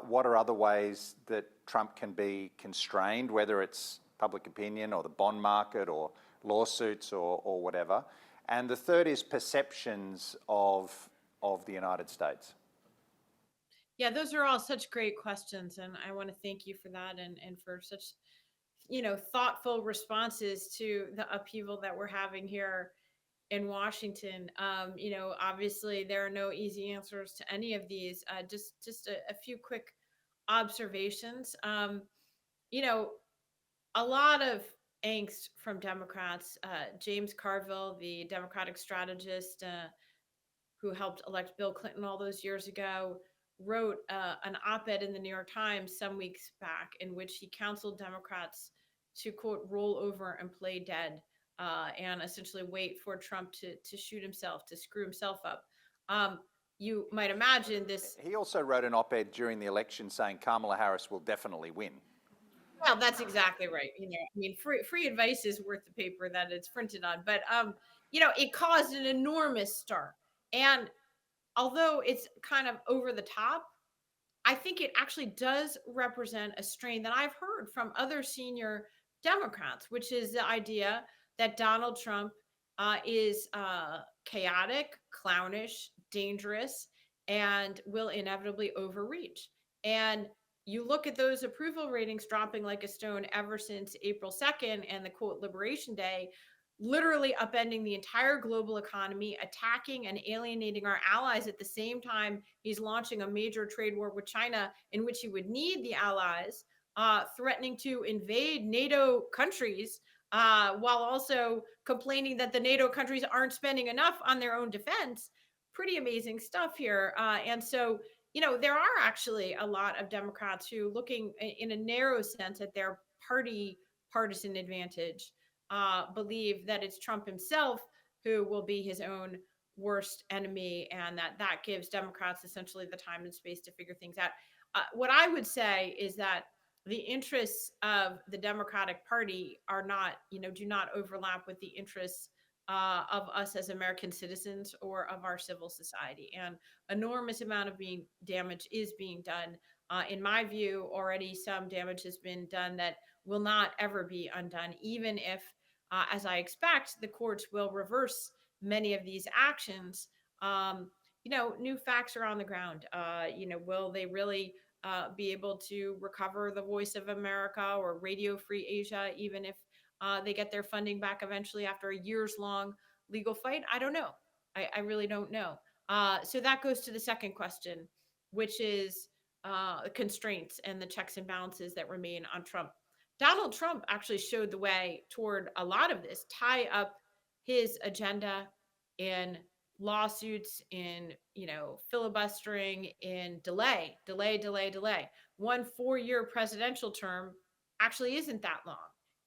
what are other ways that Trump can be constrained, whether it's public opinion or the bond market or lawsuits or whatever. And the third is perceptions of the United States. Yeah, those are all such great questions. And I want to thank you for that and for such, thoughtful responses to the upheaval that we're having here in Washington. Obviously there are no easy answers to any of these. Just a few quick observations. A lot of angst from Democrats. James Carville, the Democratic strategist who helped elect Bill Clinton all those years ago, wrote an op-ed in the New York Times some weeks back in which he counseled Democrats to, quote, roll over and play dead and essentially wait for Trump to shoot himself, to screw himself up. You might imagine this. He also wrote an op-ed during the election saying Kamala Harris will definitely win. Well, that's exactly right. Free advice is worth the paper that it's printed on. But it caused an enormous stir. And although it's kind of over the top, I think it actually does represent a strain that I've heard from other senior Democrats, which is the idea that Donald Trump is chaotic, clownish, dangerous, and will inevitably overreach. And you look at those approval ratings dropping like a stone ever since April 2nd and the quote Liberation Day, literally upending the entire global economy, attacking and alienating our allies at the same time he's launching a major trade war with China in which he would need the allies, threatening to invade NATO countries, while also complaining that the NATO countries aren't spending enough on their own defense. Pretty amazing stuff here. And so, there are actually a lot of Democrats who, looking in a narrow sense at their party partisan advantage, believe that it's Trump himself who will be his own worst enemy, and that gives Democrats essentially the time and space to figure things out. What I would say is that the interests of the Democratic Party are not, do not overlap with the interests of us as American citizens or of our civil society. And enormous amount of damage is being done. In my view, already some damage has been done that will not ever be undone, even if, as I expect, the courts will reverse many of these actions. New facts are on the ground. Will they really be able to recover the voice of America or Radio Free Asia, even if they get their funding back eventually after a years-long legal fight? I don't know. I really don't know. So that goes to the second question, which is the constraints and the checks and balances that remain on Trump. Donald Trump actually showed the way toward a lot of this, tie up his agenda in lawsuits, in filibustering, in delay. 1 4-year presidential term actually isn't that long,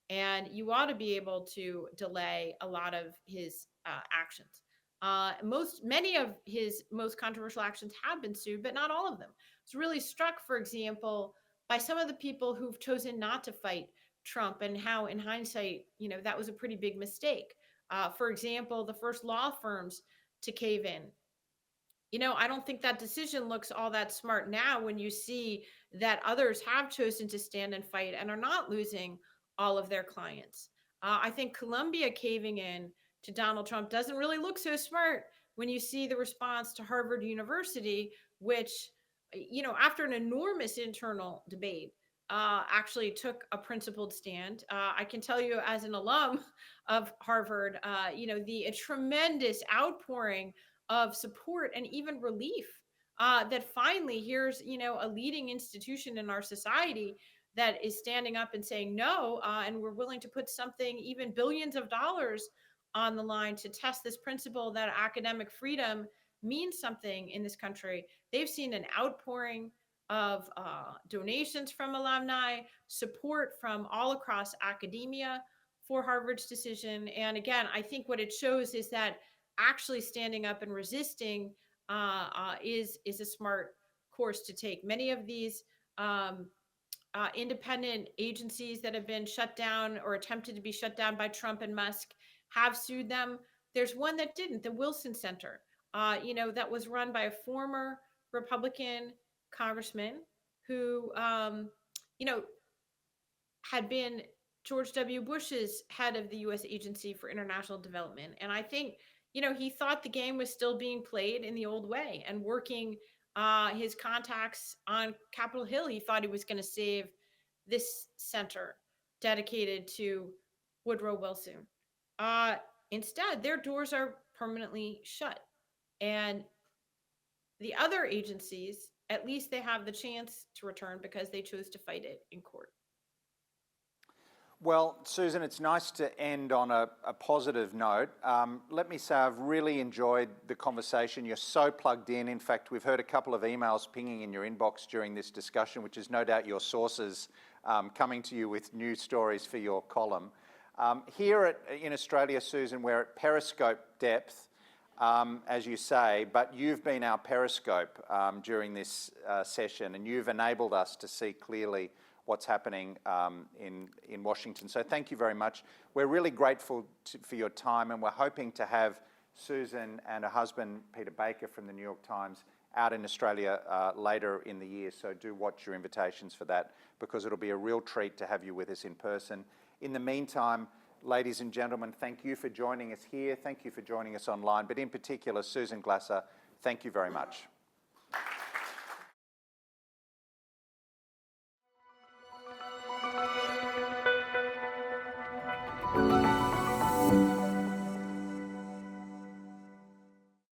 and you ought to be able to delay a lot of his actions. Many of his most controversial actions have been sued, but not all of them. It's really struck, for example, by some of the people who've chosen not to fight Trump, and how, in hindsight, that was a pretty big mistake. For example, the first law firms to cave in. I don't think that decision looks all that smart now when you see that others have chosen to stand and fight and are not losing all of their clients. I think Columbia caving in to Donald Trump doesn't really look so smart when you see the response to Harvard University, which, after an enormous internal debate, actually took a principled stand. I can tell you, as an alum of Harvard, a tremendous outpouring of support and even relief, that finally here's, a leading institution in our society that is standing up and saying no, and we're willing to put something, even billions of dollars, on the line to test this principle that academic freedom means something in this country. They've seen an outpouring of donations from alumni, support from all across academia for Harvard's decision. And again, I think what it shows is that actually standing up and resisting is a smart course to take. Many of these independent agencies that have been shut down or attempted to be shut down by Trump and Musk have sued them. There's one that didn't, the Wilson Center, that was run by a former Republican congressman who, had been George W. Bush's head of the U.S. Agency for International Development. And I think, he thought the game was still being played in the old way and working his contacts on Capitol Hill. He thought he was going to save this center dedicated to Woodrow Wilson. Instead, their doors are permanently shut. And the other agencies, at least they have the chance to return because they chose to fight it in court. Well, Susan, it's nice to end on a positive note. Let me say I've really enjoyed the conversation. You're so plugged in. In fact, we've heard a couple of emails pinging in your inbox during this discussion, which is no doubt your sources coming to you with news stories for your column. Here in Australia, Susan, we're at periscope depth, as you say, but you've been our periscope during this session, and you've enabled us to see clearly what's happening in Washington. So thank you very much. We're really grateful for your time, and we're hoping to have Susan and her husband, Peter Baker, from the New York Times out in Australia later in the year. So do watch your invitations for that, because it'll be a real treat to have you with us in person. In the meantime, ladies and gentlemen, thank you for joining us here. Thank you for joining us online. But in particular, Susan Glasser, thank you very much.